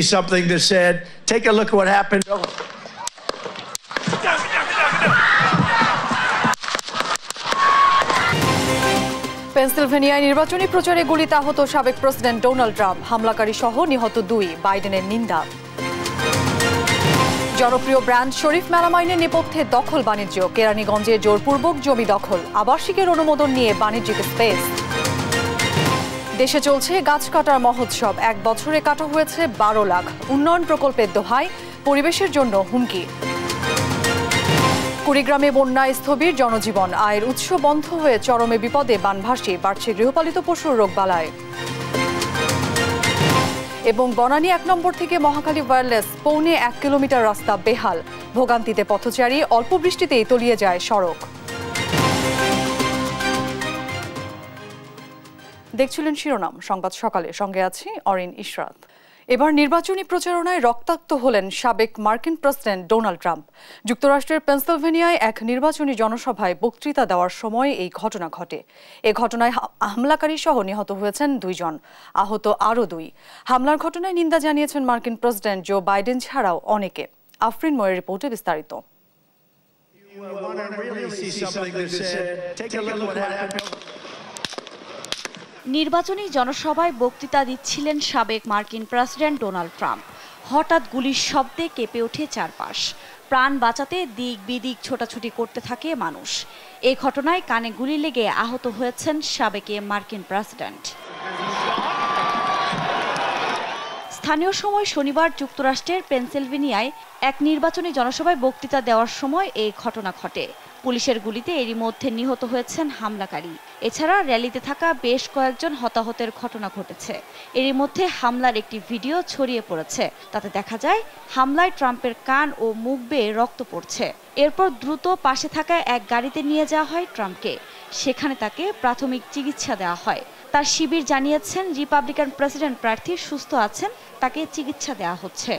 Something that said, take a look at what happened. পেনসিলভেনিয়ায় নির্বাচনী প্রচারে গুলিতে আহত সাবেক প্রেসিডেন্ট ডোনাল্ড ট্রাম্প, হামলাকারী সহ নিহত 2, বাইডেনের নিন্দা। জনপ্রিয় ব্র্যান্ড শরীফ মেলামাইনের নেপথ্যে দখল বাণিজ্য, কেরানীগঞ্জে জোরপূর্বক জমি দখল, আবাসিকের অনুমোদন নিয়ে বাণিজ্যিক স্পেস। দেশে চলছে গাছ কাটার মহোৎসব, 1 বছরে কাটা হয়েছে 12 লাখ, উন্নয়ন প্রকল্পের দোহায় পরিবেশের জন্য হুমকি। কুড়িগ্রামে বন্যায় স্থবির জনজীবন, আয়ের উৎস বন্ধ হয়ে চরমে বিপদে বানভাসী, বাড়ছে গৃহপালিত পশুর রোগবালাই। এবং বনানী 1 নম্বর থেকে মহাখালী ওয়্যারলেস পৌনে 1 কিলোমিটার রাস্তা বেহাল, ভোগান্তিতে পথচারী, অল্প বৃষ্টিতেই তলিয়ে যায় সড়ক। দেখছিলেন শিরোনাম সংবাদ সকালে, সঙ্গে আছি অরিন ইশরাত। এবার নির্বাচনী প্রচারণায় রক্তাক্ত হলেন সাবেক মার্কিন প্রেসিডেন্ট ডোনাল্ড ট্রাম্প। যুক্তরাষ্ট্রের পেনসিলভেনিয়ায় এক নির্বাচনী জনসভায় বক্তৃতা দেওয়ার সময় এই ঘটনা ঘটে। এ ঘটনায় হামলাকারী সহ নিহত হয়েছেন 2 জন, আহত আরও 2। হামলার ঘটনায় নিন্দা জানিয়েছেন মার্কিন প্রেসিডেন্ট জো বাইডেন ছাড়াও অনেকে। আফরিন ময়ের রিপোর্টে বিস্তারিত। নির্বাচনী জনসভায় বক্তৃতা দিচ্ছিলেন সাবেক মার্কিন প্রেসিডেন্ট ডোনাল্ড ট্রাম্প। হঠাৎ গুলির শব্দে কেঁপে ওঠে চারপাশ, প্রাণ বাঁচাতে দিক বিদিক ছোটাছুটি করতে থাকে মানুষ। এই ঘটনায় কানে গুলি লেগে আহত হয়েছেন সাবেক মার্কিন প্রেসিডেন্ট। স্থানীয় সময় শনিবার যুক্তরাষ্ট্রের পেনসিলভেনিয়ায় এক নির্বাচনী জনসভায় বক্তৃতা দেওয়ার সময় এই ঘটনা ঘটে। পুলিশের গুলিতে এরই মধ্যে নিহত হয়েছেন হামলাকারী। এছাড়া র্যালিতে থাকা বেশ কয়েকজন হতাহতের ঘটনা ঘটেছে। এরই মধ্যে হামলার একটি ভিডিও ছড়িয়ে পড়েছে। তাতে দেখা যায় হামলায় ট্রাম্পের কান ও মুখ বেয়ে রক্ত পড়ছে। এরপর দ্রুত পাশে থাকা এক গাড়িতে নিয়ে যাওয়া হয় ট্রাম্পকে। সেখানে তাকে প্রাথমিক চিকিৎসা দেওয়া হয়। তার শিবির জানিয়েছেন রিপাবলিকান প্রেসিডেন্ট প্রার্থী সুস্থ আছেন, তাকে চিকিৎসা দেওয়া হচ্ছে।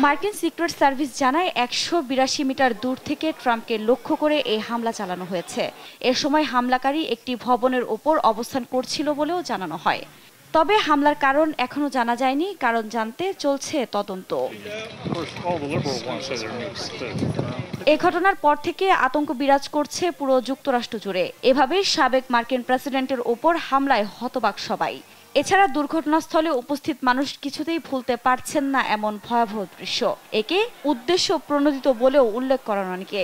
মার্কিন সিক্রেট সার্ভিস জানায় 182 মিটার দূর থেকে ট্রাম্পকে লক্ষ্য করে এই হামলা চালানো হয়েছে। এ সময় হামলাকারী একটি ভবনের ওপর অবস্থান করছিল বলেও জানানো হয়। তবে হামলার কারণ এখনো জানা যায়নি, কারণ জানতে চলছে তদন্ত। এ ঘটনার পর থেকে আতঙ্ক বিরাজ করছে পুরো যুক্তরাষ্ট্র জুড়ে। এভাবেই সাবেক মার্কিন প্রেসিডেন্টের ওপর হামলায় হতবাক সবাই। এছাড়া দুর্ঘটনাস্থলে উপস্থিত মানুষ কিছুতেই ভুলতে পারছেন না এমন ভয়াবহ দৃশ্য। একে উদ্দেশ্য প্রণোদিত বলেও উল্লেখ করেন অনেকে।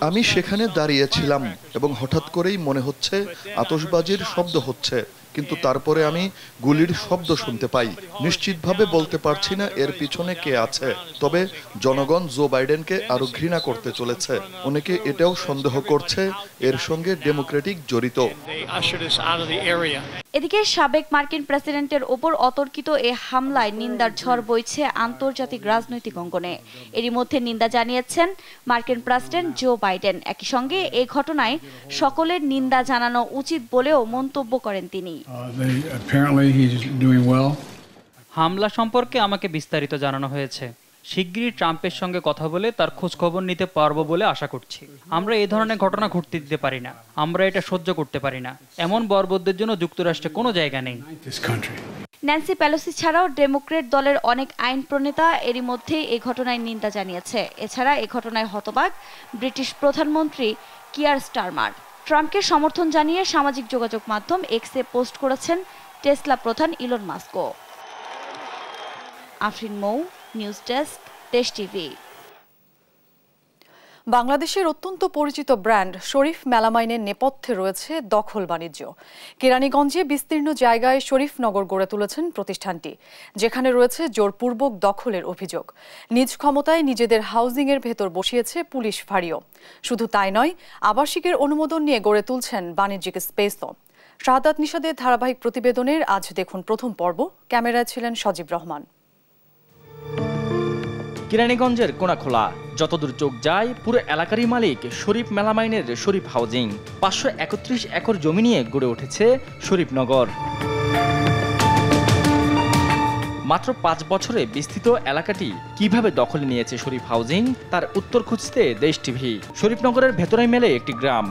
আমি সেখানে দাঁড়িয়েছিলাম এবং হঠাৎ করেই মনে হচ্ছে আতশবাজির শব্দ হচ্ছে, কিন্তু তারপরে আমি গুলির শব্দ শুনতে পাই। নিশ্চিতভাবে বলতে পারছি না এর পিছনে কে আছে, তবে জনগণ জো বাইডেনকে আরো ঘৃণা করতে চলেছে। অনেকে এটাও সন্দেহ করছে এর সঙ্গে ডেমোক্রেটিক জড়িত। এদিকে সাবেক মার্কিন প্রেসিডেন্টের ওপর অতর্কিত এ হামলায় নিন্দার ঝড় বইছে আন্তর্জাতিক রাজনৈতিক অঙ্গনে। এরই মধ্যে নিন্দা জানিয়েছেন মার্কিন প্রেসিডেন্ট জো বাইডেন। একই সঙ্গে এই ঘটনায় সকলের নিন্দা জানানো উচিত বলেও মন্তব্য করেন তিনি। হামলা সম্পর্কে আমাকে বিস্তারিত জানানো হয়েছে। শিগগিরই ট্রাম্পের সঙ্গে কথা বলে তার খোঁজ খবর নিতে পারবো বলে আশা করছি। আমরা এই ধরনের ঘটনা ঘটতে দিতে পারি না, আমরা এটা সহ্য করতে পারি না। এমন বর্বরদের জন্য যুক্তরাষ্ট্রে কোনো জায়গা নেই। ন্যান্সি পেলোসি ছাড়াও ডেমোক্রেট দলের অনেক আইন প্রণেতা এরই মধ্যে এই ঘটনায় নিন্দা জানিয়েছে। এছাড়া এই ঘটনায় হতবাক ব্রিটিশ প্রধানমন্ত্রী কিয়ার স্টারমার। ট্রাম্পকে সমর্থন জানিয়ে সামাজিক যোগাযোগ মাধ্যম এক্সে পোস্ট করেছেন টেসলা প্রধান ইলন মাস্কও। আফরিন মৌ, নিউজ ডেস্ক, দেশ টিভি। বাংলাদেশের অত্যন্ত পরিচিত ব্র্যান্ড শরীফ মেলামাইনের নেপথ্যে রয়েছে দখল বাণিজ্য। কেরানীগঞ্জে বিস্তীর্ণ জায়গায় শরীফনগর গড়ে তুলেছেন প্রতিষ্ঠানটি, যেখানে রয়েছে জোরপূর্বক দখলের অভিযোগ। নিজ ক্ষমতায় নিজেদের হাউজিংয়ের ভেতর বসিয়েছে পুলিশ ফাঁড়িও। শুধু তাই নয়, আবাসিকের অনুমোদন নিয়ে গড়ে তুলছেন বাণিজ্যিক স্পেসও। শাহাদাত নিশাদের ধারাবাহিক প্রতিবেদনের আজ দেখুন প্রথম পর্ব। ক্যামেরায় ছিলেন সজীব রহমান। কেরানীগঞ্জের কোনাখোলা, যতদূর চোখ যায় পুরো এলাকারই মালিক শরীফ মেলামাইনের শরীফ হাউজিং। 531 একর জমি নিয়ে গড়ে উঠেছে শরীফনগর। মাত্র 5 বছরে বিস্তৃত এলাকাটি কিভাবে দখলে নিয়েছে শরীফ হাউজিং, তার উত্তর খুঁজতে দেশ টিভি। শরীফনগরের ভেতরে মেলে একটি গ্রাম।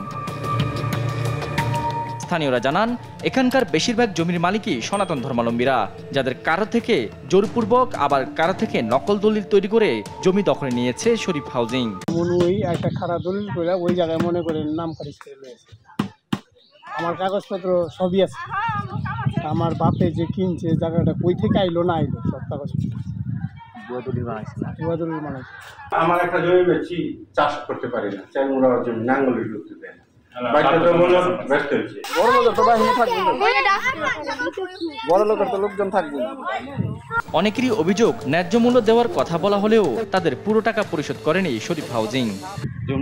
স্থানীয়রা জানান এখানকার বেশিরভাগ জমির মালিকই সনাতন ধর্মাবলম্বীরা, যাদের কারো থেকে জোরপূর্বক আবার কারো থেকে নকল দলিল তৈরি করে জমি দখলে নিয়েছে শরীফ হাউজিং। ওই একটা খারাপ দলিল করে ওই জায়গায় মনে করেন নাম খারিজ করে রয়েছে। আমার কাগজপত্র সবই আছে, আমার বাপে যে কিনছে জায়গাটা কই থেকে আইলো না আইলো সব কাগজপত্র আমার একটা জমি বেচি চাষ করতে পারি না, চাই ওরা জমি নাঙ্গলে ঢুকতে দেয় না। অনেকেরই অভিযোগ ন্যায্য মূল্য দেওয়ার কথা বলা হলেও তাদের পুরো টাকা পরিশোধ করেনি শরীফ হাউজিং।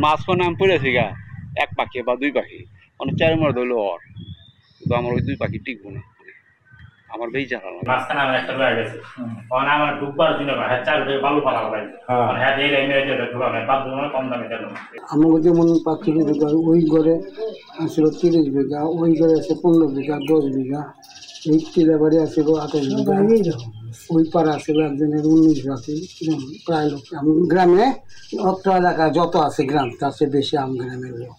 মাছ নাম পড়েছে গা এক পাখি বা দুই পাখি, অনেক 4 মাস ধরলো ওর, কিন্তু আমার ওই 2 পাখি টিকবো না, আমার বেজা হলো। মাঝখানে আমার একটা রয়ে গেছে, কারণ আমার ঢুকবার জন্য চারটে বালু পালা হয়, হ্যাঁ এই লাইনে ঢুকা হয় বাদ কম দামে দিল। আমার যেমন 5 বিঘা, ওই ঘরে আসলে 30 বিঘা, ওই ঘরে আছে 15 বিঘা, 10 বিঘা, এই টিলা বাড়ি আছে 28 বিঘা, ওই পাড়া আছে একজনের 19 রাখি, প্রায় লোক গ্রামে অত্র এলাকা যত আছে গ্রাম তার চেয়ে বেশি আম গ্রামের লোক।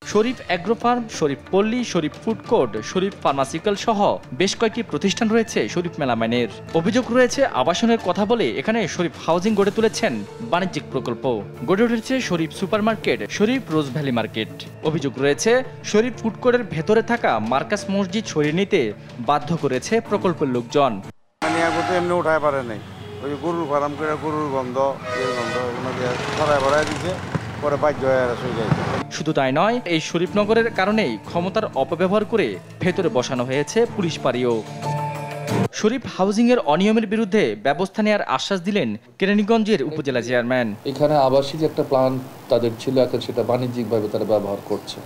শরীফ অ্যাগ্রো ফার্ম, শরীফ পল্লী, শরীফ ফুড কোর্ট, শরীফ ফার্মাসিউটিক্যাল সহ বেশ কয়েকটি প্রতিষ্ঠান রয়েছে শরীফ মেলামাইনের। অভিযোগ রয়েছে আবাসনের কথা বলে এখানে শরীফ হাউজিং গড়ে তুলেছেন বাণিজ্যিক প্রকল্প। গড়ে উঠেছে শরীফ সুপার মার্কেট, শরীফ রোজ ভ্যালি মার্কেট। অভিযোগ রয়েছে শরীফ ফুড কোর্টের ভেতরে থাকা মার্কাস মসজিদ সরিয়ে নিতে বাধ্য করেছে প্রকল্পের লোকজন। এমনি উঠায় পারে নাই, ওই গরুর ফার্ম করে গরুর গন্ধ এর গন্ধ ছড়ায় দিচ্ছে, পরে বাধ্য হয়ে চলে যায়। শুধু তাই নয়, এই শরীফনগরের কারণেই ক্ষমতার অপব্যবহার করে ভেতরে বসানো হয়েছে পুলিশ পাড়িও। শরীফ হাউজিং এর অনিয়মের বিরুদ্ধে ব্যবস্থা নেওয়ার আশ্বাস দিলেন কেরানীগঞ্জের উপজেলা চেয়ারম্যান। এখানে আবাসিক একটা প্ল্যান তাদের ছিল, এখন সেটা বাণিজ্যিকভাবে তারা ব্যবহার করছে।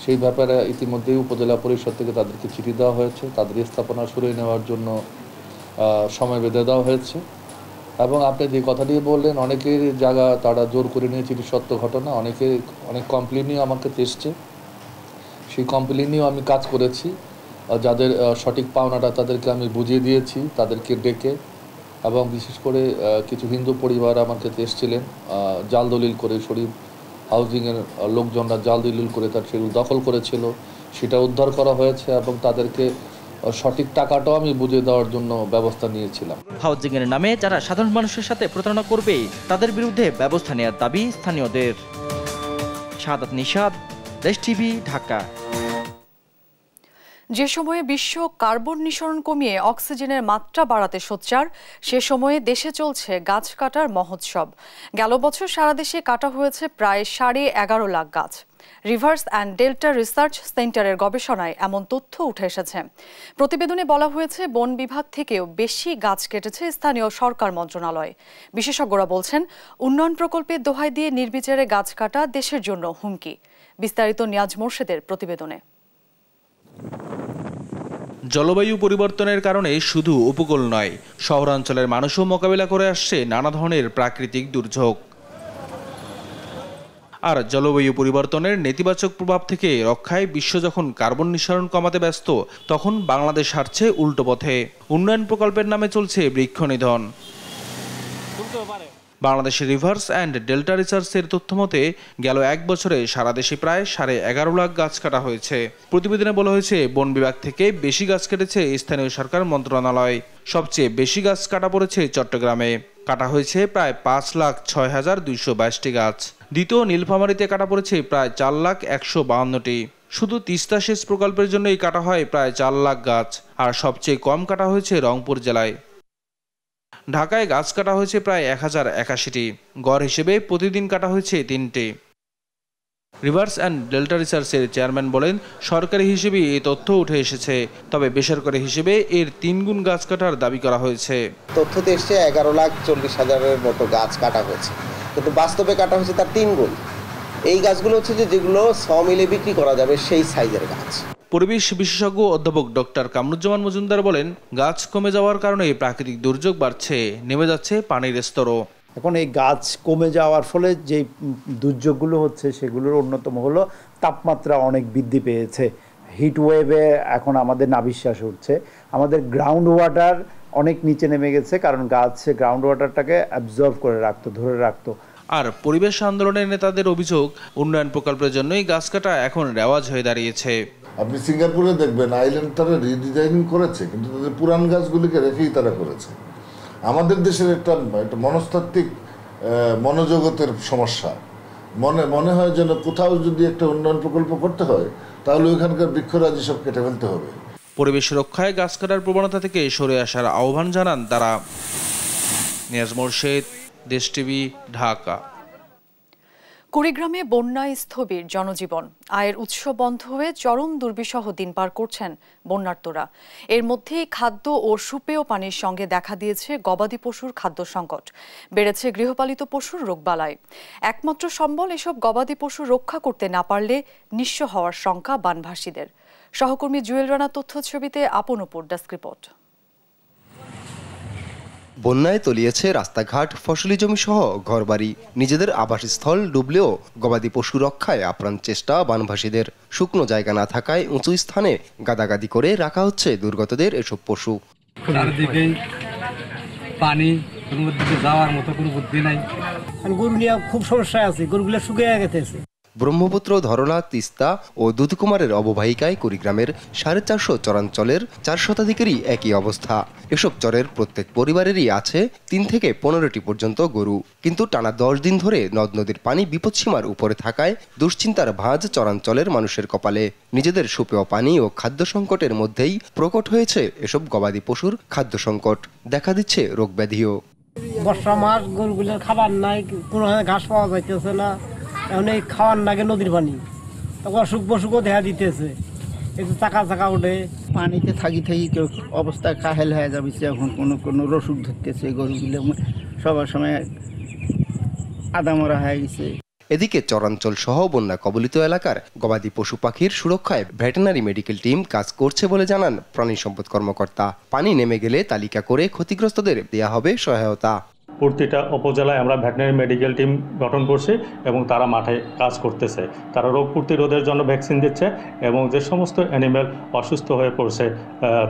সেই ব্যাপারে ইতিমধ্যেই উপজেলা পরিষদ থেকে তাদেরকে চিঠি দেওয়া হয়েছে, তাদের স্থাপনা সরিয়ে নেওয়ার জন্য সময় বেঁধে দেওয়া হয়েছে। এবং আপনি যে কথাটি বললেন, অনেকের জায়গা তারা জোর করে নিয়েছে, এটি সত্য ঘটনা। অনেক কমপ্লেনও আমাকে এসছে, সেই কমপ্লেনেও আমি কাজ করেছি। যাদের সঠিক পাওনাটা তাদেরকে আমি বুঝিয়ে দিয়েছি, তাদেরকে ডেকে। এবং বিশেষ করে কিছু হিন্দু পরিবার আমাকে এসেছিলেন জাল দলিল করে, শরীফ হাউজিংয়ের লোকজনরা জাল দলিল করে তার সেগুলো দখল করেছিল, সেটা উদ্ধার করা হয়েছে এবং তাদেরকে সঠিক টাকাটাও আমি বুঝিয়ে দেওয়ার জন্য ব্যবস্থা নিয়েছিলাম। হাউজিং এর নামে যারা সাধারণ মানুষের সাথে প্রতারণা করবে তাদের বিরুদ্ধে ব্যবস্থা নেওয়ার দাবি স্থানীয়দের। শাহাদাত নিশাদ, দেশ টিভি, ঢাকা। যে সময়ে বিশ্ব কার্বন নিঃসরণ কমিয়ে অক্সিজেনের মাত্রা বাড়াতে সোচ্চার, সে সময়ে দেশে চলছে গাছ কাটার মহোৎসব। গেল বছর সারা দেশে কাটা হয়েছে প্রায় 11.5 লাখ গাছ। রিভার্স অ্যান্ড ডেল্টা রিসার্চ সেন্টারের গবেষণায় এমন তথ্য উঠে এসেছে। প্রতিবেদনে বলা হয়েছে বন বিভাগ থেকেও বেশি গাছ কেটেছে স্থানীয় সরকার মন্ত্রণালয়। বিশেষজ্ঞরা বলছেন উন্নয়ন প্রকল্পের দোহাই দিয়ে নির্বিচারে গাছ কাটা দেশের জন্য হুমকি। বিস্তারিত নিয়াজ মোর্শেদের প্রতিবেদনে। জলবায়ু পরিবর্তনের কারণে শুধু উপকূল নয়, শহরাঞ্চলের মানুষও মোকাবিলা করে আসছে নানা ধরনের প্রাকৃতিক দুর্যোগ। আর জলবায়ু পরিবর্তনের নেতিবাচক প্রভাব থেকে রক্ষায় বিশ্ব যখন কার্বন নিঃসরণ কমাতে ব্যস্ত, তখন বাংলাদেশ হাঁটছে উল্টো পথে। উন্নয়ন প্রকল্পের নামে চলছে বৃক্ষনিধন। বাংলাদেশের রিভার্স অ্যান্ড ডেল্টা রিসার্চের তথ্য মতে গেল 1 বছরে সারা দেশে প্রায় 11.5 লাখ গাছ কাটা হয়েছে। প্রতিবেদনে বলা হয়েছে বন বিভাগ থেকে বেশি গাছ কেটেছে স্থানীয় সরকার মন্ত্রণালয়। সবচেয়ে বেশি গাছ কাটা পড়েছে চট্টগ্রামে, কাটা হয়েছে প্রায় 5,06,222টি গাছ। দ্বিতীয় নীলফামারীতে কাটা পড়েছে প্রায় 4,152টি। শুধু তিস্তা সেচ প্রকল্পের জন্যই কাটা হয় প্রায় 4 লাখ গাছ। আর সবচেয়ে কম কাটা হয়েছে রংপুর জেলায়। ঢাকায় গাছ কাটা হয়েছে প্রায় 1081টি, গড় হিসেবে প্রতিদিন কাটা হয়েছে 3টি। রিভার্স অ্যান্ড ডেল্টা রিসার্চের চেয়ারম্যান বলেন, সরকারি হিসেবে এই তথ্য উঠে এসেছে, তবে বেসরকারি হিসেবে এর 3 গুণ গাছ কাটার দাবি করা হয়েছে। তথ্যতে এসছে 11,40,000-এর মতো গাছ কাটা হয়েছে, কিন্তু বাস্তবে কাটা হয়েছে তার 3 গুণ। এই গাছগুলো হচ্ছে যেগুলো 100 মিলে বিক্রি করা যাবে সেই সাইজের গাছ। পরিবেশ বিশেষজ্ঞ অধ্যাপক ডক্টর কামরুজ্জামান মজুমদার বলেন, গাছ কমে যাওয়ার কারণে প্রাকৃতিক দুর্যোগ বাড়ছে, নেমে যাচ্ছে পানির স্তরও। এখন এই গাছ কমে যাওয়ার ফলে যে দুর্যোগগুলো হচ্ছে সেগুলোর অন্যতম হলো তাপমাত্রা অনেক বৃদ্ধি পেয়েছে। হিট ওয়েভে এখন আমাদের নাভিশ্বাস উঠছে, আমাদের গ্রাউন্ড ওয়াটার অনেক নিচে নেমে গেছে, কারণ গাছ গ্রাউন্ড ওয়াটারটাকে অ্যাবজর্ব করে রাখতো, ধরে রাখতো। আর পরিবেশ আন্দোলনের নেতাদের অভিযোগ, উন্নয়ন প্রকল্পের জন্যই গাছ কাটা এখন রেওয়াজ হয়ে দাঁড়িয়েছে। আপনি সিঙ্গাপুরে দেখবেন আইল্যান্ড তারা রিডিজাইনিং করেছে, কিন্তু তাদের পুরান গাছগুলিকে রেখেই তারা করেছে। আমাদের দেশের একটা মনস্তাত্ত্বিক মনোজগতের সমস্যা। মনে হয় যেন কোথাও যদি একটা উন্নয়ন প্রকল্প করতে হয় তাহলে ওইখানকার বৃক্ষরাজি সব কেটে ফেলতে হবে। পরিবেশ রক্ষায় গাছ কাটার প্রবণতা থেকে সরে আসার আহ্বান জানান তারা। নিয়াজ মোরশেদ, দেশ টিভি, ঢাকা। কুড়িগ্রামে বন্যায় স্থবির জনজীবন, আয়ের উৎস বন্ধ হয়ে চরম দুর্বিষহ দিন পার করছেন বন্যার্তরা। এর মধ্যে খাদ্য ও সুপেয় পানির সঙ্গে দেখা দিয়েছে গবাদি পশুর খাদ্য সংকট, বেড়েছে গৃহপালিত পশুর রোগবালাই। একমাত্র সম্বল এসব গবাদি পশু রক্ষা করতে না পারলে নিঃস্ব হওয়ার শঙ্কা বানভাসীদের। সহকর্মী জুয়েল রানা তথ্য ছবিতে আপনপুর ডেস্ক রিপোর্ট। বন্যায় তলিয়েছে রাস্তাঘাট, ফসলি জমি সহ ঘরবাড়ি। নিজেদের আবাসস্থল ডুবলেও গবাদি পশু রক্ষায় আপ্রাণ চেষ্টা বানভাসীদের। শুকনো জায়গা না থাকায় উঁচু স্থানে গাদাগাদি করে রাখা হচ্ছে দুর্গতদের এসব পশু। চারদিকেই পানি, যাওয়ার মতো কোনো বুদ্ধি নাই। গরু নিয়ে খুব সমস্যা আছে, গরুগুলো শুকিয়ে গেছে। ব্রহ্মপুত্র, ধরলা, তিস্তা ও দুধকুমারের অববাহিকায় কুড়িগ্রামের 450 চরাঞ্চলের 4 শতাধিকেরই একই অবস্থা। এসব চরের প্রত্যেক পরিবারেরই আছে 3 থেকে 15টি পর্যন্ত গরু। কিন্তু টানা 10 দিন ধরে নদ নদীর পানি বিপদসীমার উপরে থাকায় দুশ্চিন্তার ভাঁজ চরাঞ্চলের মানুষের কপালে। নিজেদের সুপেয় পানি ও খাদ্য সংকটের মধ্যেই প্রকট হয়েছে এসব গবাদি পশুর খাদ্য সংকট। দেখা দিচ্ছে রোগ ব্যাধিও। বর্ষা মাস, গরুগুলোর খাবার নাই, কোনো ঘাস পাওয়া যাইতেছে না। এখন এই খাওয়ার নাগে নদীর পানি, অসুখ বসুখও দেখা দিতেছে, একটু চাকা চাকা উঠে। পানিতে থাকি কেউ অবস্থা কাহেল হয়ে যাবে। এখন কোনো রসুখ ধরতেছে, গরুগুলো সবার সময় আদামরা হয়ে গেছে। এদিকে চরাঞ্চল সহ বন্যা কবলিত এলাকার গবাদি পশু পাখির সুরক্ষায় ভেটেরিনারি মেডিকেল টিম কাজ করছে বলে জানান প্রাণী সম্পদ কর্মকর্তা। পানি নেমে গেলে তালিকা করে ক্ষতিগ্রস্তদের দেয়া হবে সহায়তা। প্রতিটা উপজেলায় আমরা ভেটেরিনারি মেডিকেল টিম গঠন করছি এবং তারা মাঠে কাজ করতেছে। তারা রোগ প্রতিরোধের জন্য ভ্যাকসিন দিচ্ছে এবং যে সমস্ত অ্যানিমেল অসুস্থ হয়ে পড়ছে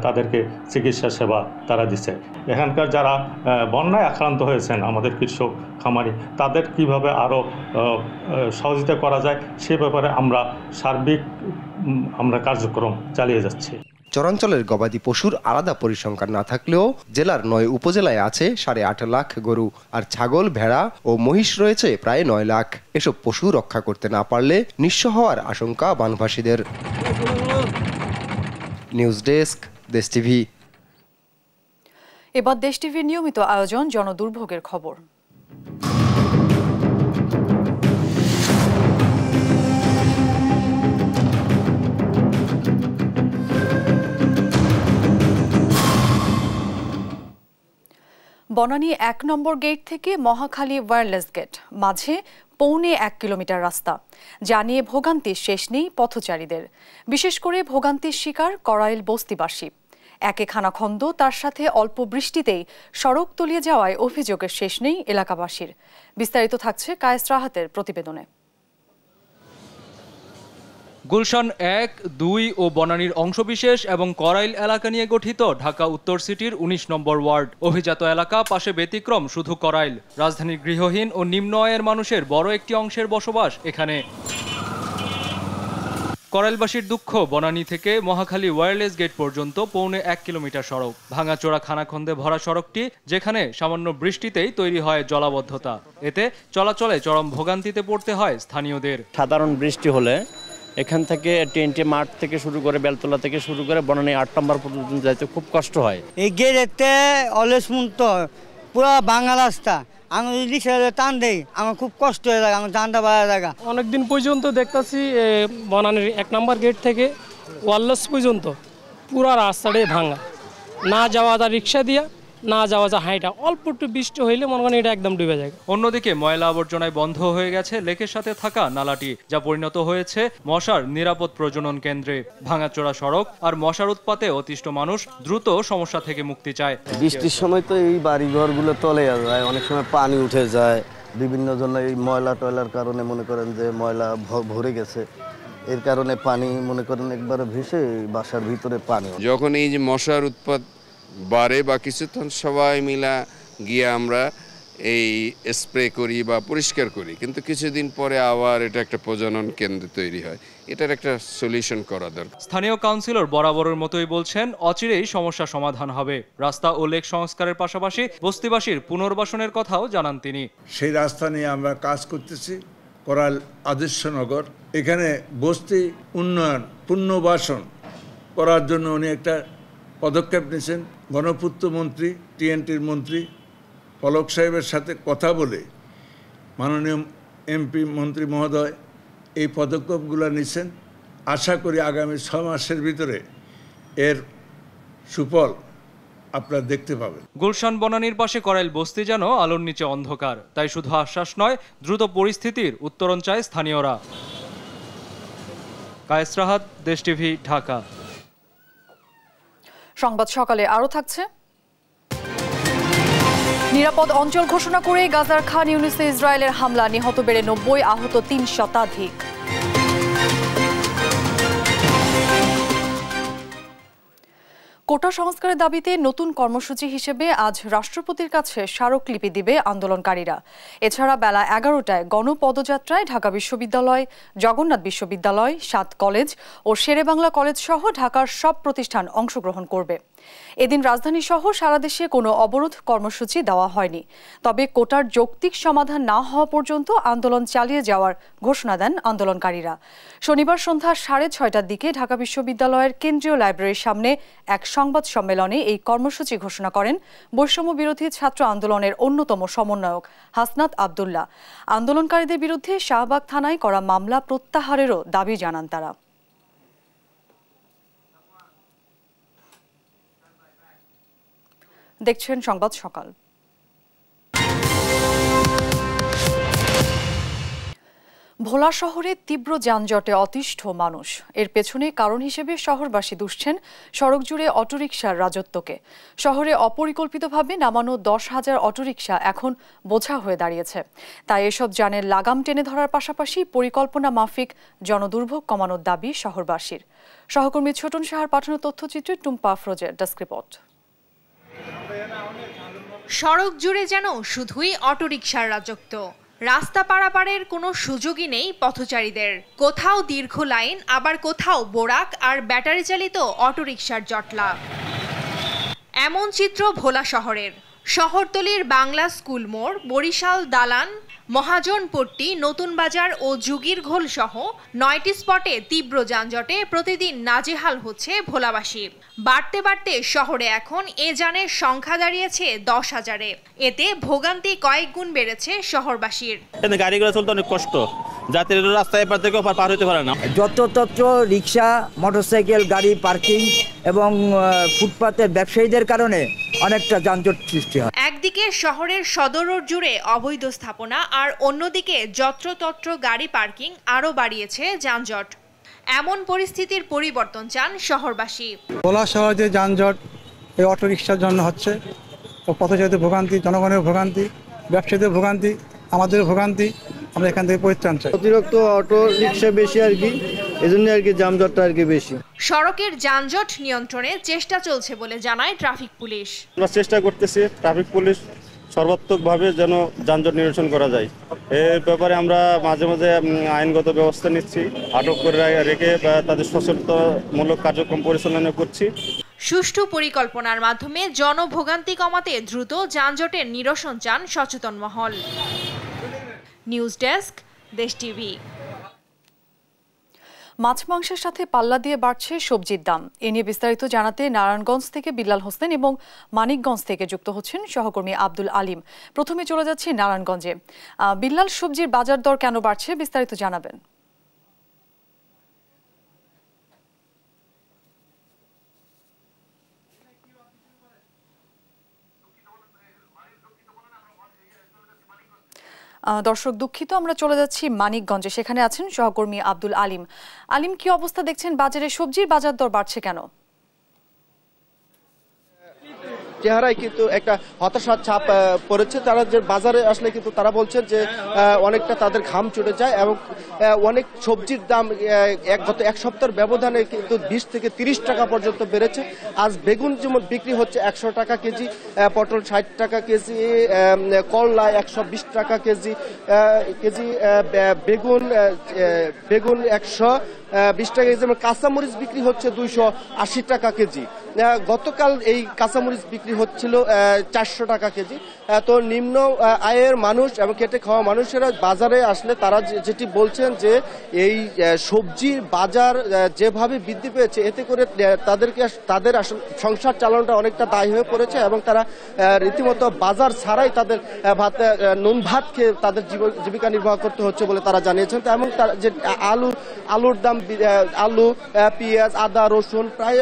তাদেরকে চিকিৎসা সেবা তারা দিচ্ছে। এখানকার যারা বন্যায় আক্রান্ত হয়েছেন আমাদের কৃষক খামারি, তাদের কিভাবে আরও সহযোগিতা করা যায় সে ব্যাপারে আমরা সার্বিক কার্যক্রম চালিয়ে যাচ্ছি। চরাঞ্চলের গবাদি পশুর আলাদা পরিসংখ্যান না থাকলেও জেলার 9 উপজেলায় আছে 8.5 লাখ গরু, আর ছাগল, ভেড়া ও মহিষ রয়েছে প্রায় 9 লাখ। এসব পশু রক্ষা করতে না পারলে নিঃস্ব হওয়ার আশঙ্কা বানভাসীদের। নিউজ ডেস্ক, দেশ টিভি। এবার দেশ টিভির নিয়মিত আয়োজন জনদুর্ভোগের খবর। বনানী 1 নম্বর গেট থেকে মহাখালী ওয়্যারলেস গেট, মাঝে পৌনে 1 কিলোমিটার রাস্তা, যা নিয়ে ভোগান্তির শেষ নেই পথচারীদের। বিশেষ করে ভোগান্তির শিকার করাইল বস্তিবাসী। একে খানাখন্দ, তার সাথে অল্প বৃষ্টিতেই সড়ক তলিয়ে যাওয়ায় অভিযোগের শেষ নেই এলাকাবাসীর। বিস্তারিত থাকছে কায়েস রাহাতের প্রতিবেদনে। গুলশান 1, 2 ও বনানীর অংশবিশেষ এবং করাইল এলাকা নিয়ে গঠিত ঢাকা উত্তর সিটির 19 নম্বর ওয়ার্ড। অভিজাত এলাকা, পাশে ব্যতিক্রম শুধু করাইল। রাজধানীর গৃহহীন ও নিম্ন আয়ের মানুষের বড় একটি অংশের বসবাস এখানে। করাইলবাসীর দুঃখ, বনানী থেকে মহাখালী ওয়্যারলেস গেট পর্যন্ত পৌনে 1 কিলোমিটার সড়ক। ভাঙাচোরা খানাখন্দে ভরা সড়কটি, যেখানে সামান্য বৃষ্টিতেই তৈরি হয় জলাবদ্ধতা। এতে চলাচলে চরম ভোগান্তিতে পড়তে হয় স্থানীয়দের। সাধারণ বৃষ্টি হলে এখান থেকে টিএনটি মাঠ থেকে শুরু করে বেলতলা থেকে শুরু করে বনানী 8 নম্বর পর্যন্ত যাইতে খুব কষ্ট হয়। এই গেটে অলস মুক্ত পুরো বাংলা রাস্তা, আমি রিক্সা টান দেই, আমার খুব কষ্ট হয়ে যায়, আমার জানটা বাড়া জায়গা। অনেকদিন পর্যন্ত দেখতেছি বনানীর 1 নম্বর গেট থেকে ওয়ারলেস পর্যন্ত পুরো রাস্তাটাই ভাঙা, না যাওয়া যায় রিক্সা দিয়া, না যাওয়া যায় হাইটা। অল্প একটু বৃষ্টি হইলে মনে করেন এটা একদম ডুবে যায়। অন্যদিকে ময়লা আবর্জনায় বন্ধ হয়ে গেছে লেকের সাথে থাকা নালাটি, যা পরিণত হয়েছে মশার নিরাপদ প্রজনন কেন্দ্রে। ভাঙাচোরা সড়ক আর মশার উৎপাতে অতিষ্ঠ মানুষ দ্রুত সমস্যা থেকে মুক্তি চায়। বৃষ্টির সময় তো এই বাড়িঘরগুলো তলে যায়, অনেক সময় পানি উঠে যায় বিভিন্ন জন্য। এই ময়লা টয়লার কারণে মনে করেন যে ময়লা ভরে গেছে, এর কারণে পানি মনে করেন একবারে ভেসে বাসার ভিতরে পানি। যখন এই যে মশার উৎপাত বাড়ে বা কিছু, তখন সবাই মিলা গিয়ে আমরা এই স্প্রে করি বা পরিষ্কার করি, কিন্তু কিছুদিন পরে আবার এটা একটা প্রজনন কেন্দ্র তৈরি হয়। এটার একটা সলিউশন করা দরকার। স্থানীয় কাউন্সিলর বরাবরের মতোই বলছেন অচিরেই সমস্যা সমাধান হবে। রাস্তা ও লেক সংস্কারের পাশাপাশি বস্তিবাসীর পুনর্বাসনের কথাও জানান তিনি। সেই রাস্তা নিয়ে আমরা কাজ করতেছি। করাল আদর্শনগর, এখানে বস্তি উন্নয়ন পুনর্বাসন করার জন্য উনি একটা পদক্ষেপ নিয়েছেন। গণপূর্ত মন্ত্রী, টিএনটির মন্ত্রী পলক সাহেবের সাথে কথা বলে মাননীয় এমপি মন্ত্রী মহোদয় এই পদক্ষেপগুলো নিছেন। আশা করি আগামী 6 মাসের ভিতরে এর সুফল আপনারা দেখতে পাবেন। গুলশান বনানীর পাশে করাইল বস্তি যেন আলোর নিচে অন্ধকার, তাই শুধু আশ্বাস নয়, দ্রুত পরিস্থিতির উত্তরণ চায় স্থানীয়রা। কায়েস রাহাত, দেশ টিভি, ঢাকা। সংবাদ সকালে আরো থাকছে। নিরাপদ অঞ্চল ঘোষণা করে গাজার খান ইউনিসে ইসরায়েলের হামলা, নিহত বেড়ে 90, আহত 3 শতাধিক। কোটা সংস্কারের দাবিতে নতুন কর্মসূচি হিসেবে আজ রাষ্ট্রপতির কাছে স্মারকলিপি দিবে আন্দোলনকারীরা। এছাড়া বেলা 11টায় গণপদযাত্রায় ঢাকা বিশ্ববিদ্যালয়, জগন্নাথ বিশ্ববিদ্যালয়, 7 কলেজ ও শেরেবাংলা কলেজ সহ ঢাকার সব প্রতিষ্ঠান অংশগ্রহণ করবে। এদিন রাজধানী সহ সারা দেশে কোনো অবরোধ কর্মসূচি দেওয়া হয়নি। তবে কোটার যৌক্তিক সমাধান না হওয়া পর্যন্ত আন্দোলন চালিয়ে যাওয়ার ঘোষণা দেন আন্দোলনকারীরা। শনিবার সন্ধ্যা 6:30টার দিকে ঢাকা বিশ্ববিদ্যালয়ের কেন্দ্রীয় লাইব্রেরির সামনে এক সংবাদ সম্মেলনে এই কর্মসূচি ঘোষণা করেন বৈষম্য বিরোধী ছাত্র আন্দোলনের অন্যতম সমন্বয়ক হাসনাত আব্দুল্লাহ। আন্দোলনকারীদের বিরুদ্ধে শাহবাগ থানায় করা মামলা প্রত্যাহারেরও দাবি জানান তারা। দেখছেন সংবাদ সকাল। ভোলা শহরে তীব্র যানজটে অতিষ্ঠ মানুষ। এর পেছনে কারণ হিসেবে শহরবাসী দুষছেন সড়ক জুড়ে অটোরিকশার রাজত্বকে। শহরে অপরিকল্পিতভাবে নামানো 10,000 অটোরিকশা এখন বোঝা হয়ে দাঁড়িয়েছে। তাই এসব যানের লাগাম টেনে ধরার পাশাপাশি পরিকল্পনা মাফিক জনদুর্ভোগ কমানোর দাবি শহরবাসীর। সহকর্মী ছোটন সাহার পাঠানো তথ্যচিত্রে টুম্পা আফরোজের ডেস্ক রিপোর্ট। সড়ক জুড়ে যেন শুধুই অটোরিকশার রাজত্ব। রাস্তা পারাপারের কোনো সুযোগই নেই পথচারীদের। কোথাও দীর্ঘ লাইন, আবার কোথাও বোরাক আর ব্যাটারি চালিত অটোরিকশার জটলা। এমন চিত্র ভোলা শহরের। শহরতলির বাংলা স্কুল মোড়, বরিশাল দালান, মহাজনপট্টি, নতুন বাজার ও যুগীর ঘোল সহ 9টি স্পটে তীব্র যানজটে প্রতিদিন নাজেহাল হচ্ছে ভোলাবাসী। বাড়তে বাড়তে শহরে এখন এ যানের সংখ্যা দাঁড়িয়েছে 10,000-এ। এতে ভোগান্তি কয়েক গুণ বেড়েছে শহরবাসীর। গাড়িগুলো চলতে অনেক কষ্ট, যাত্রীরা রাস্তায় এপার থেকে ওপার পার হতে পারে না। যত্রতত্র রিক্সা, মোটরসাইকেল, গাড়ি পার্কিং এবং ফুটপাতের ব্যবসায়ীদের কারণে অনেকটা যানজট সৃষ্টি হয়। একদিকে শহরের সদর রোড জুড়ে অবৈধ স্থাপনা, আর অন্যদিকে যত্রতত্র গাড়ি পার্কিং আরও বাড়িয়েছে যানজট। এমন পরিস্থিতির পরিবর্তন চান শহরবাসী। ভোলা শহরে যে যানজট এই অটোরিকশার জন্য হচ্ছে, ও পথচারীদের ভোগান্তি, জনগণের ভোগান্তি, ব্যবসায়ীদের ভোগান্তি, আমাদের ভোগান্তি। আমরা এখান থেকে পরিত্রাণ চাই। অতিরিক্ত অটো রিক্সা বেশি আর কি, এজন্য আর কি যানজটটা আর কি বেশি। সড়কের যানজট নিয়ন্ত্রণে চেষ্টা চলছে বলে জানায় ট্রাফিক পুলিশ। আমরা চেষ্টা করতেছি ট্রাফিক পুলিশ সর্বাত্মকভাবে যেন যানজট নিরসন করা যায়। এর ব্যাপারে আমরা মাঝে মাঝে আইনগত ব্যবস্থা নিচ্ছি, আটক করে রেখে তাদের সচেতনতামূলক কার্যক্রম পরিচালনা করছি। সুষ্ঠু পরিকল্পনার মাধ্যমে জনভোগান্তি কমাতে দ্রুত যানজটের নিরসন চান সচেতন মহল। নিউজ ডেস্ক, দেশ টিভি। মাছ মাংসের সাথে পাল্লা দিয়ে বাড়ছে সবজির দাম। এ নিয়ে বিস্তারিত জানাতে নারায়ণগঞ্জ থেকে বিল্লাল হোসেন এবং মানিকগঞ্জ থেকে যুক্ত হচ্ছেন সহকর্মী আব্দুল আলিম। প্রথমে চলে যাচ্ছি নারায়ণগঞ্জে। বিল্লাল, সবজির বাজার দর কেন বাড়ছে, বিস্তারিত জানাবেন। দর্শক দুঃখিত, আমরা চলে যাচ্ছি মানিকগঞ্জে। সেখানে আছেন সহকর্মী আব্দুল আলিম। আলিম, কি অবস্থা দেখছেন বাজারে? সবজির বাজার দর বাড়ছে কেন? চেহারায় কিন্তু একটা হতাশার ছাপ পড়েছে। তারা যে বাজারে আসলে কিন্তু তারা বলছেন যে অনেকটা তাদের ঘাম ছুটে যায় এবং অনেক সবজির দাম গত এক সপ্তাহের ব্যবধানে কিন্তু 20 থেকে 30 টাকা পর্যন্ত বেড়েছে। আজ বেগুন যেমন বিক্রি হচ্ছে 100 টাকা কেজি, পটল 60 টাকা কেজি, করলা 120 টাকা কেজি, বেগুন 120 টাকা কেজি, এবং কাঁচামরিচ বিক্রি হচ্ছে 280 টাকা কেজি। গতকাল এই কাঁচামরিচ বিক্রি হচ্ছিল 400 টাকা কেজি। তো নিম্ন আয়ের মানুষ এবং খেটে খাওয়া মানুষেরা বাজারে আসলে তারা যেটি বলছেন যে এই সবজির বাজার যেভাবে বৃদ্ধি পেয়েছে এতে করে তাদের সংসার চালানোটা অনেকটা দায়ী হয়ে পড়েছে এবং তারা রীতিমতো বাজার ছাড়াই তাদের নুন ভাত খেয়ে তাদের জীবিকা নির্বাহ করতে হচ্ছে বলে তারা জানিয়েছেন। এবং যে আলুর দাম, আলু, পেঁয়াজ, আদা, রসুন প্রায়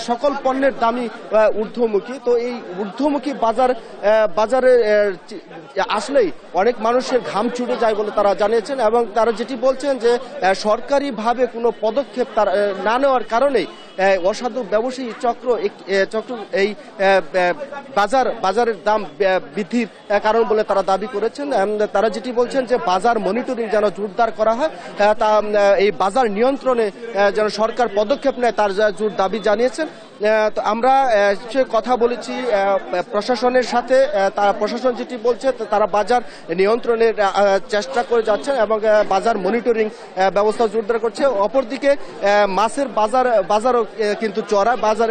সকল পণ্যের দামই ঊর্ধ্বমুখী। তো এই ঊর্ধ্বমুখী বাজারে আসলেই অনেক মানুষের ঘাম ছুটে যায় বলে তারা জানিয়েছেন এবং তারা যেটি বলছেন যে সরকারিভাবে কোনো পদক্ষেপ না নেওয়ার কারণেই অসাধু ব্যবসায়ী চক্র এই বাজারের দাম বৃদ্ধির কারণ বলে তারা দাবি করেছেন। তারা যেটি বলছেন যে বাজার মনিটরিং যেন জোরদার করা হয়, তা এই বাজার নিয়ন্ত্রণে যেন সরকার পদক্ষেপ নেয় তার জোর দাবি জানিয়েছেন। তো আমরা কথা বলেছি প্রশাসনের সাথে, প্রশাসন যেটি বলছে তারা বাজার নিয়ন্ত্রণের চেষ্টা করে যাচ্ছেন এবং বাজার মনিটরিং ব্যবস্থা জোরদার করছে। অপরদিকে মাছের বাজারও কিন্তু চড়া, বাজার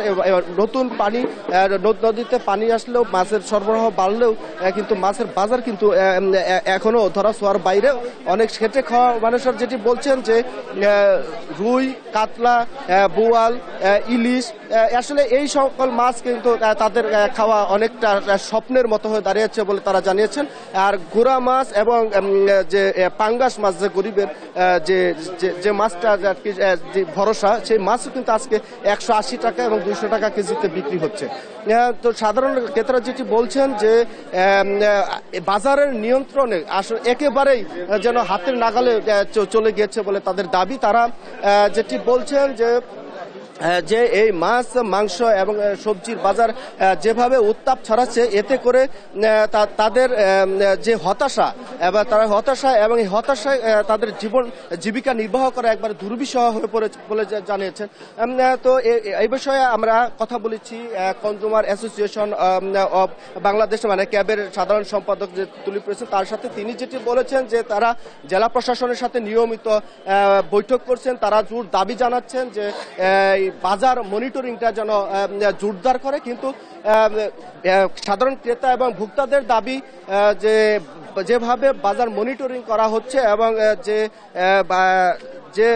নতুন পানি নদীতে পানি আসলেও মাছের সরবরাহ বাড়লেও কিন্তু মাছের বাজার কিন্তু এখনো ধরা ছোঁয়ার বাইরে। অনেক খেটে খাওয়া মানুষের যেটি বলছেন যে রুই, কাতলা, বোয়াল, ইলিশ, আসলে এই সকল মাছ কিন্তু তাদের খাওয়া অনেকটা স্বপ্নের মতো হয়ে দাঁড়িয়েছে বলে তারা জানিয়েছেন। আর গুড়া মাছ এবং যে পাঙ্গাস মাছ, যে গরিবের যে মাছটা যে ভরসা, সেই মাছও কিন্তু আজকে 180 টাকা এবং 200 টাকা কেজিতে বিক্রি হচ্ছে। তো সাধারণ ক্রেতারা যেটি বলছেন যে বাজারের নিয়ন্ত্রণে আসলে একেবারেই যেন হাতের নাগালে চলে গিয়েছে বলে তাদের দাবি। তারা যেটি বলছেন যে এই মাছ, মাংস এবং সবজির বাজার যেভাবে উত্তাপ ছড়াচ্ছে এতে করে তাদের যে হতাশা এবং এই হতাশায় তাদের জীবিকা নির্বাহ করা একবার দুর্বিষহ হয়ে পড়েছে বলে জানিয়েছেন। তো এই বিষয়ে আমরা কথা বলেছি কনজিউমার অ্যাসোসিয়েশন অব বাংলাদেশ, মানে ক্যাবের সাধারণ সম্পাদক যে তুলি পেয়েছেন, তার সাথে তিনি যেটি বলেছেন যে তারা জেলা প্রশাসনের সাথে নিয়মিত বৈঠক করছেন। তারা জোর দাবি জানাচ্ছেন যে বাজার মনিটরিংটা যেন জোরদার করে, কিন্তু সাধারণ ক্রেতা এবং ভোক্তাদের দাবি যে যেভাবে বাজার মনিটরিং করা হচ্ছে এবং যে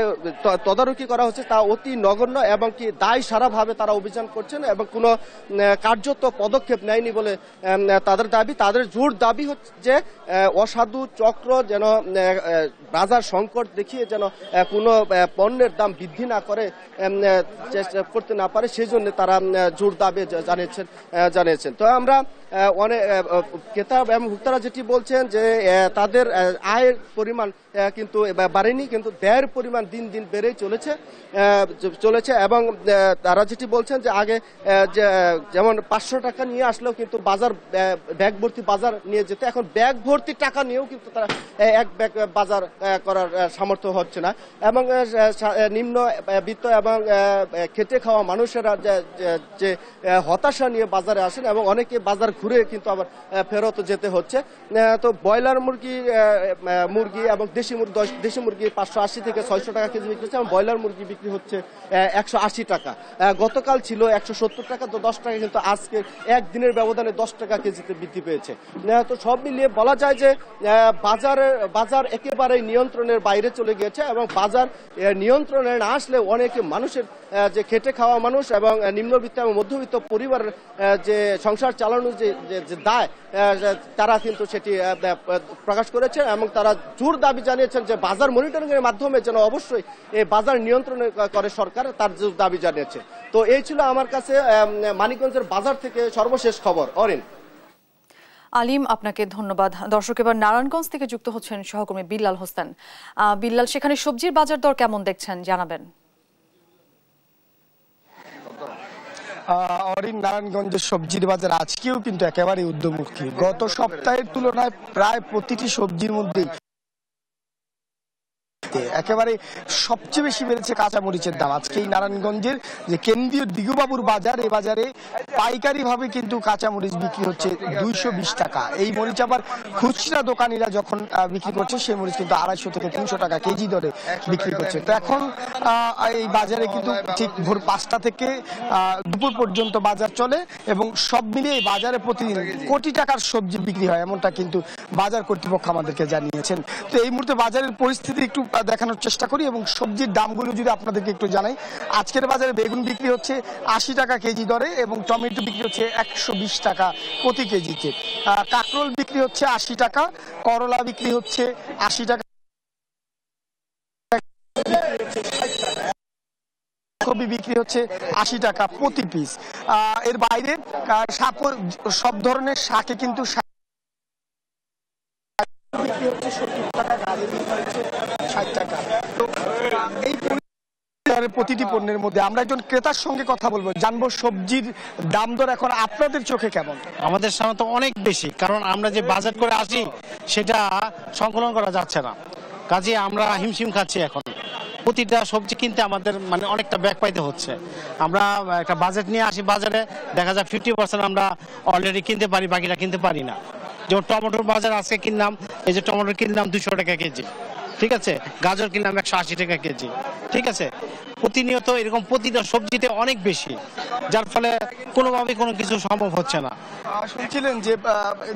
তদারকি করা হচ্ছে তা অতি নগণ্য এবং কি দায় সারাভাবে তারা অভিযান করছেন এবং কোনো কার্যত পদক্ষেপ নেয়নি বলে তাদের দাবি। তাদের জোর দাবি হচ্ছে যে অসাধু চক্র যেন বাজার সংকট দেখিয়ে যেন কোনো পণ্যের দাম বৃদ্ধি না করতে না পারে, সেই জন্য তারা জোর দাবি জানিয়েছেন। তো আমরা অনেক ক্রেতা এবং ভোক্তারা যেটি বলছেন যে তাদের আয়ের পরিমাণ কিন্তু বাড়েনি, কিন্তু ব্যয়ের পরিমাণ দিন দিন বেড়েই চলেছে এবং তারা যেটি বলছেন যে আগে যেমন 500 টাকা নিয়ে আসলেও কিন্তু বাজার ব্যাগ ভর্তি বাজার নিয়ে যেতে, এখন ব্যাগ ভর্তি টাকা নিয়েও কিন্তু তারা এক ব্যাগ বাজার করার সামর্থ্য হচ্ছে না। এবং নিম্ন বিত্ত এবং খেটে খাওয়া মানুষেরা যে হতাশা নিয়ে বাজারে আসেন এবং অনেকে বাজার ঘুরে কিন্তু আবার ফেরত যেতে হচ্ছে। তো ব্রয়লার মুরগি এবং দেশি মুরগি 580 থেকে 600 টাকা কেজি বিক্রি হচ্ছে এবং ব্রয়লার মুরগি বিক্রি হচ্ছে 180 টাকা। গতকাল ছিল 170 টাকা, তো 10 টাকা কিন্তু আজকে একদিনের ব্যবধানে 10 টাকা কেজিতে বৃদ্ধি পেয়েছে। তো সব মিলিয়ে বলা যায় যে বাজার একেবারেই নিয়ন্ত্রণের বাইরে চলে গিয়েছে এবং বাজার নিয়ন্ত্রণে না আসলে অনেক মানুষের যে খেটে খাওয়া মানুষ এবং নিম্নবিত্ত এবং মধ্যবিত্ত পরিবারের যে সংসার চালানোর যে দায়, তারা কিন্তু সেটি প্রকাশ করেছেন এবং তারা জোর দাবি জানিয়েছেন যে বাজার মনিটরিং এর মাধ্যমে যেন অবশ্যই এই বাজার নিয়ন্ত্রণ করে সরকার, তার জোর দাবি জানিয়েছে। তো এই ছিল আমার কাছে মানিকগঞ্জের বাজার থেকে সর্বশেষ খবর। অরিন। আলিম, আপনাকে ধন্যবাদ। দর্শক, এবার নারায়ণগঞ্জ থেকে যুক্ত হচ্ছেন সহকর্মী বিল্লাল হোসেন। বিল্লাল, সেখানে সবজির বাজার দর কেমন দেখছেন জানাবেন? অরিন নারায়ণগঞ্জের সবজির বাজার আজকেও কিন্তু একেবারে ঊর্ধ্বমুখী। গত সপ্তাহের তুলনায় প্রায় প্রতিটি সবজির মধ্যেই একেবারে সবচেয়ে বেশি বেড়েছে কাঁচামরিচের দাম। আজকে এই নারায়ণগঞ্জের যে কেন্দ্রীয় দিগুবাবুর বাজার, এই বাজারে পাইকারি ভাবে কিন্তু কাঁচামরিচ বিক্রি হচ্ছে 220 টাকা। এই মরিচ আবার খুচরা দোকানিরা যখন বিক্রি করছে সেই মরিচ কিন্তু 250 থেকে 300 টাকা কেজি দরে বিক্রি করছে। তো এখন এই বাজারে কিন্তু ঠিক ভোর 5টা থেকে দুপুর পর্যন্ত বাজার চলে এবং সব মিলিয়ে এই বাজারে প্রতিদিন কোটি টাকার সবজি বিক্রি হয়, এমনটা কিন্তু বাজার কর্তৃপক্ষ আমাদেরকে জানিয়েছেন। তো এই মুহূর্তে বাজারের পরিস্থিতি একটু দেখানোর চেষ্টা করি এবং সবজির দামগুলো যদি আপনাদেরকে একটু জানাই। আজকের বাজারে বেগুন বিক্রি হচ্ছে 80 টাকা কেজি দরে এবং টমেটো বিক্রি হচ্ছে 120 টাকা প্রতি কেজিতে। কাঁকরোল বিক্রি হচ্ছে 80 টাকা, করলা বিক্রি হচ্ছে 80 টাকা, কপি বিক্রি হচ্ছে 80 টাকা প্রতি পিস। এর বাইরে সব ধরনের শাকে কিন্তু বিক্রি হচ্ছে 70 টাকা, গাড়ি বিক্রি হচ্ছে 60 টাকা। তো এই প্রতিটি পণ্যের মধ্যে আমরা একজন ক্রেতার সঙ্গে কথা বলবো, জানবো সবজির দাম দর এখন আপনাদের চোখে কেমন। আমাদের সামনে তো অনেক বেশি, কারণ আমরা যে বাজেট করে আসি সেটা সংকলন করা যাচ্ছে না, কাজে আমরা হিমশিম খাচ্ছি। এখন প্রতিটা সবজি কিনতে আমাদের মানে অনেকটা ব্যাক পাইতে হচ্ছে। আমরা একটা বাজেট নিয়ে আসি বাজারে, দেখা যায় 50% আমরা অলরেডি কিনতে পারি, বাকিটা কিনতে পারি না। যেমন টমেটোর বাজার আজকে কিনলাম, এই যে টমেটো কিনলাম 200 টাকা কেজি, ঠিক আছে, গাজর কিনলাম 180 টাকা কেজি, ঠিক আছে। প্রতিনিয়ত এরকম প্রতিটা সবজিতে অনেক বেশি, যার ফলে কোনোভাবে কোনো কিছু সম্ভব হচ্ছে না। শুনছিলেন যে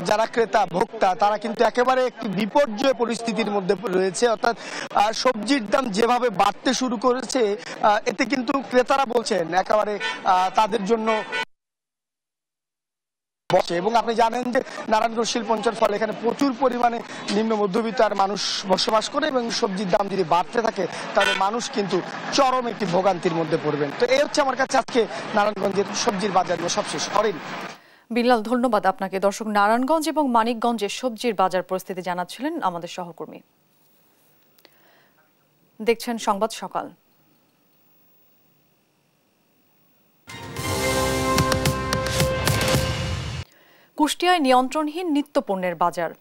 যারা ক্রেতা ভোক্তা তারা কিন্তু একেবারে একটি বিপর্যয় পরিস্থিতির মধ্যে রয়েছে, অর্থাৎ সবজির দাম যেভাবে বাড়তে শুরু করেছে এতে কিন্তু ক্রেতারা বলছেন একেবারে তাদের জন্য। এবং আপনি জানেন যে নারায়ণগঞ্জ শিল্পাঞ্চল, ফলে এখানে প্রচুর পরিমাণে নিম্ন মধ্যবিত্ত আর মানুষ বসবাস করে এবং সবজির দাম যদি বাড়তে থাকে তাহলে মানুষ কিন্তু চরম একটি ভোগান্তির মধ্যে পড়বেন। তো এই হচ্ছে আমার কাছে আজকে নারায়ণগঞ্জের সবজির বাজার নিয়ে সবশেষ। অরিন, বিল্লাল, ধন্যবাদ আপনাকে। দর্শক, নারায়ণগঞ্জ এবং মানিকগঞ্জের সবজির বাজার পরিস্থিতি জানাচ্ছিলেন আমাদের সহকর্মী। দেখছেন সংবাদ সকাল। কুষ্টিয়ায় নিয়ন্ত্রণহীন নিত্যপণ্যের বাজার,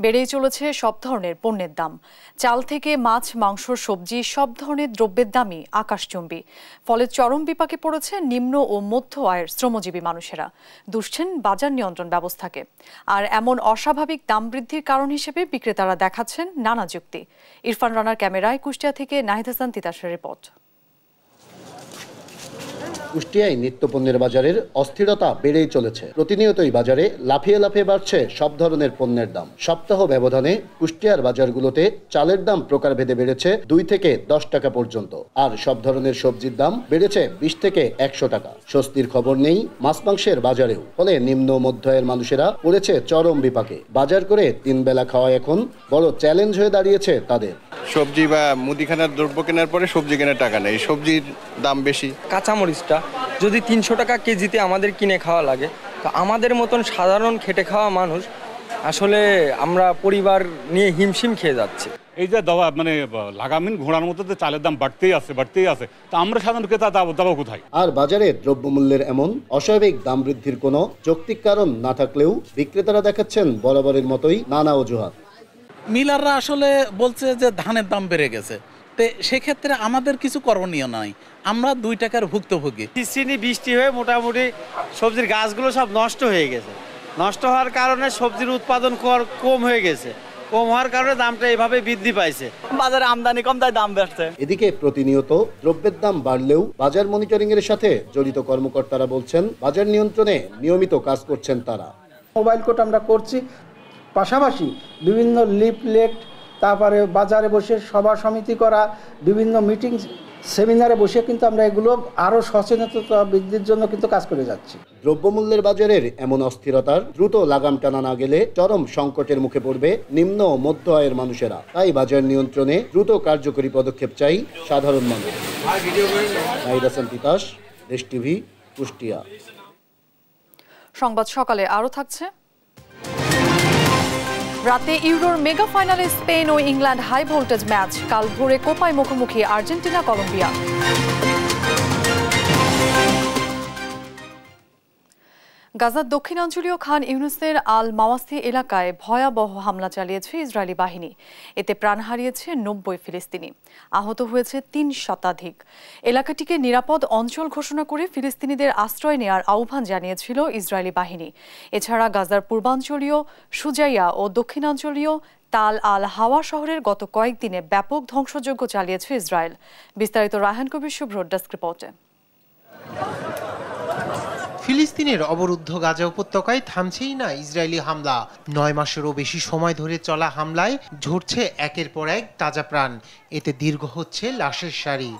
বেড়েই চলেছে সব ধরনের পণ্যের দাম। চাল থেকে মাছ, মাংস, সবজি সব ধরনের দ্রব্যের দামই আকাশচুম্বী। ফলে চরম বিপাকে পড়েছে নিম্ন ও মধ্য আয়ের শ্রমজীবী মানুষেরা, দুষছেন বাজার নিয়ন্ত্রণ ব্যবস্থাকে। আর এমন অস্বাভাবিক দাম বৃদ্ধির কারণ হিসেবে বিক্রেতারা দেখাচ্ছেন নানা যুক্তি। ইরফান রানার ক্যামেরায় কুষ্টিয়া থেকে নাহিদ হাসান তিতাসের রিপোর্ট। কুষ্টিয়ায় নিত্যপণ্যের বাজারের অস্থিরতা বেড়েই চলেছে। প্রতিনিয়তই বাজারে লাফিয়ে লাফিয়ে বাড়ছে সব ধরনের পণ্যের দাম। সপ্তাহ ব্যবধানে কুষ্টিয়ার বাজারগুলোতে চালের দাম প্রকারভেদে বেড়েছে 2 থেকে 10 টাকা পর্যন্ত, আর সব ধরনের সবজির দাম বেড়েছে 20 থেকে 100 টাকা। স্বস্তির খবর নেই মাছ মাংসের বাজারেও, ফলে নিম্ন মধ্য আয়ের মানুষেরা পড়েছে চরম বিপাকে। বাজার করে 3 বেলা খাওয়া এখন বড় চ্যালেঞ্জ হয়ে দাঁড়িয়েছে তাদের। সবজি বা মুদিখানার দ্রব্য কেনার পরে সবজি কেনার টাকা নেই, সবজির দাম বেশি। কাঁচামরিচটা যদি 300 টাকা কেজিতে আমাদের কিনে খাওয়া লাগে, তো আমাদের মতন সাধারণ খেটে খাওয়া মানুষ আসলে আমরা পরিবার নিয়ে হিমশিম খেয়ে যাচ্ছে। এই যে দাওয়া মানে লাগামিন ঘোড়ার মতো চালের দাম বাড়তেই আছে, তা আমরা সাধারণ ক্রেতা দাবো কোথায়? আর বাজারে দ্রব্যমূল্যের এমন অস্বাভাবিক দাম বৃদ্ধির কোনো যৌক্তিক কারণ না থাকলেও বিক্রেতারা দেখাচ্ছেন বরাবরের মতোই নানা অজুহাত। মিলাররা আসলে বলছে যে ধানের দাম বেড়ে গেছে, তো সেক্ষেত্রে আমাদের কিছু করণীয় নাই, আমরা 2 টাকার ভুক্তভোগী। বৃষ্টি হয়ে মোটামুটি সবজির গাছগুলো সব নষ্ট হয়ে গেছে। নষ্ট হওয়ার কারণে সবজির উৎপাদন কম হয়ে গেছে, কম হওয়ার কারণে দামটা এইভাবে বৃদ্ধি পাইছে। বাজারে আমদানি কম, তাই দাম বাড়ছে। এদিকে প্রতিনিয়ত দ্রব্যের দাম বাড়লেও বাজার মনিটরিং এর সাথে জড়িত কর্মকর্তারা বলছেন বাজার নিয়ন্ত্রণে নিয়মিত কাজ করছেন তারা। মোবাইল কোর্ট আমরা করছি, পাশাপাশি বিভিন্ন লিফলেট, তারপরে বাজারে বসে সভা সমিতি করা, বিভিন্ন মিটিং সেমিনারে বসে কিন্তু আমরা এগুলো আরও সচেতনতা বৃদ্ধির জন্য কিন্তু কাজ করে যাচ্ছি। দ্রব্যমূল্যের বাজারের এমন অস্থিরতার দ্রুত লাগাম টানা না গেলে চরম সংকটের মুখে পড়বে নিম্ন ও মধ্য আয়ের মানুষেরা। তাই বাজার নিয়ন্ত্রণে দ্রুত কার্যকরী পদক্ষেপ চাই সাধারণ মানুষ। নাহিদ হাসান তিতাস, দেশ টিভি, কুষ্টিয়া। সংবাদ সকালে আরও থাকছে। রাতে ইউরোর মেগা ফাইনালে স্পেন ও ইংল্যান্ড হাই ভোল্টেজ ম্যাচ। কাল ভোরে কোপায় মুখোমুখি আর্জেন্টিনা, কলম্বিয়া। গাজার দক্ষিণাঞ্চলীয় খান ইউনুসের আল মাওয়াসি এলাকায় ভয়াবহ হামলা চালিয়েছে ইসরায়েলি বাহিনী। এতে প্রাণ হারিয়েছে 90 ফিলিস্তিনি, আহত হয়েছে 3 শতাধিক। এলাকাটিকে নিরাপদ অঞ্চল ঘোষণা করে ফিলিস্তিনিদের আশ্রয় নেওয়ার আহ্বান জানিয়েছিল ইসরায়েলি বাহিনী। এছাড়া গাজার পূর্বাঞ্চলীয় সুজাইয়া ও দক্ষিণাঞ্চলীয় তাল আল হাওয়া শহরের গত কয়েকদিনে ব্যাপক ধ্বংসযজ্ঞ চালিয়েছে ইসরায়েল। বিস্তারিত রায়হান কবির শুভ্র ডেস্ক রিপোর্টে। ফিলিস্তিনের অবরুদ্ধ গাজা উপত্যকায় থামছেই না ইসরায়েলি হামলা। 9 মাসেরও বেশি সময় ধরে চলা হামলায় ঝরছে একের পর এক তাজা প্রাণ। এতে দীর্ঘ হচ্ছে লাশের সারি।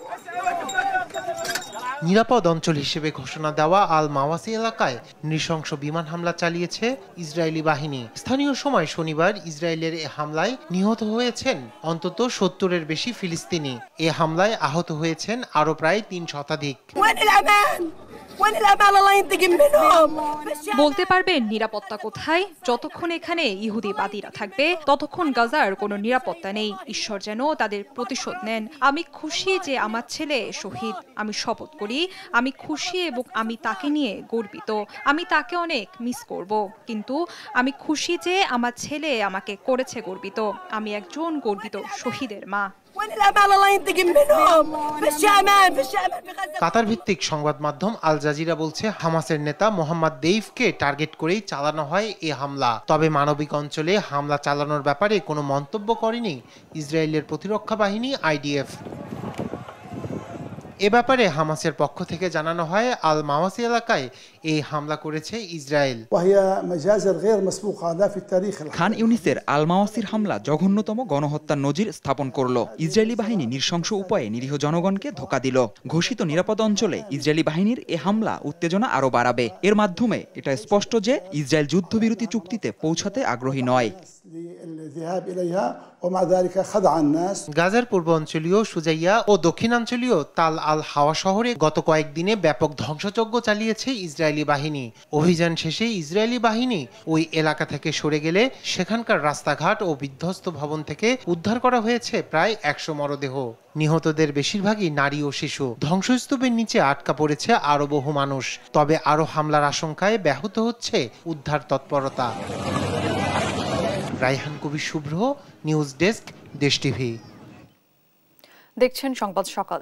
নিরাপদ অঞ্চল হিসেবে ঘোষণা দেওয়া আল মাওয়াসি এলাকায় নৃশংস বিমান হামলা চালিয়েছে ইসরায়েলি বাহিনী। স্থানীয় সময় শনিবার ইসরায়েলের এ হামলায় নিহত হয়েছেন অন্তত 70-এর বেশি ফিলিস্তিনি। এ হামলায় আহত হয়েছেন আরও প্রায় 3 শতাধিক। বলতে পারবেন নিরাপত্তা কোথায়? যতক্ষণ এখানে ইহুদিবাদীরা থাকবে ততক্ষণ গাজার কোনো নিরাপত্তা নেই। ঈশ্বর যেন তাদের প্রতিশোধ নেন। আমি খুশি যে আমার ছেলে শহীদ। আমি শপথ করি আমি খুশি এবং আমি তাকে নিয়ে গর্বিত। আমি তাকে অনেক মিস করব, কিন্তু আমি খুশি যে আমার ছেলে আমাকে করেছে গর্বিত। আমি একজন গর্বিত শহীদের মা। কাতার ভিত্তিক সংবাদ মাধ্যম আল জাজিরা বলছে, হামাসের নেতা মোহাম্মদ দেইফকে টার্গেট করেই চালানো হয় এ হামলা। তবে মানবিক অঞ্চলে হামলা চালানোর ব্যাপারে কোনো মন্তব্য করেনি ইসরায়েলের প্রতিরক্ষা বাহিনী IDF। এ ব্যাপারে হামাসের পক্ষ থেকে জানানো হয়, আল মাওয়াসি এলাকায় এই হামলা করেছে ইসরায়েল। খান ইউনিসের আল মাওয়াসির হামলা জঘন্যতম গণহত্যার নজির স্থাপন করল। ইসরায়েলি বাহিনী নৃশংস উপায়ে নিরীহ জনগণকে ধোঁকা দিল। ঘোষিত নিরাপদ অঞ্চলে ইসরায়েলি বাহিনীর এ হামলা উত্তেজনা আরও বাড়াবে। এর মাধ্যমে এটা স্পষ্ট যে ইসরায়েল যুদ্ধবিরতি চুক্তিতে পৌঁছাতে আগ্রহী নয়। গাজার পূর্বাঞ্চলীয় সুজাইয়া ও দক্ষিণাঞ্চলীয় তাল আল হাওয়া শহরে গত কয়েকদিনে ব্যাপক ধ্বংসযজ্ঞ চালিয়েছে ইসরায়েলি বাহিনী। অভিযান শেষে ইসরায়েলি বাহিনী ওই এলাকা থেকে সরে গেলে সেখানকার রাস্তাঘাট ও বিধ্বস্ত ভবন থেকে উদ্ধার করা হয়েছে প্রায় 100 মরদেহ। নিহতদের বেশিরভাগই নারী ও শিশু। ধ্বংসস্তূপের নিচে আটকা পড়েছে আরও বহু মানুষ। তবে আরও হামলার আশঙ্কায় ব্যাহত হচ্ছে উদ্ধার তৎপরতা। রায়হান কবির শুভ্র, নিউজ ডেস্ক, দেশ টিভি। দেখছেন সংবাদ সকাল।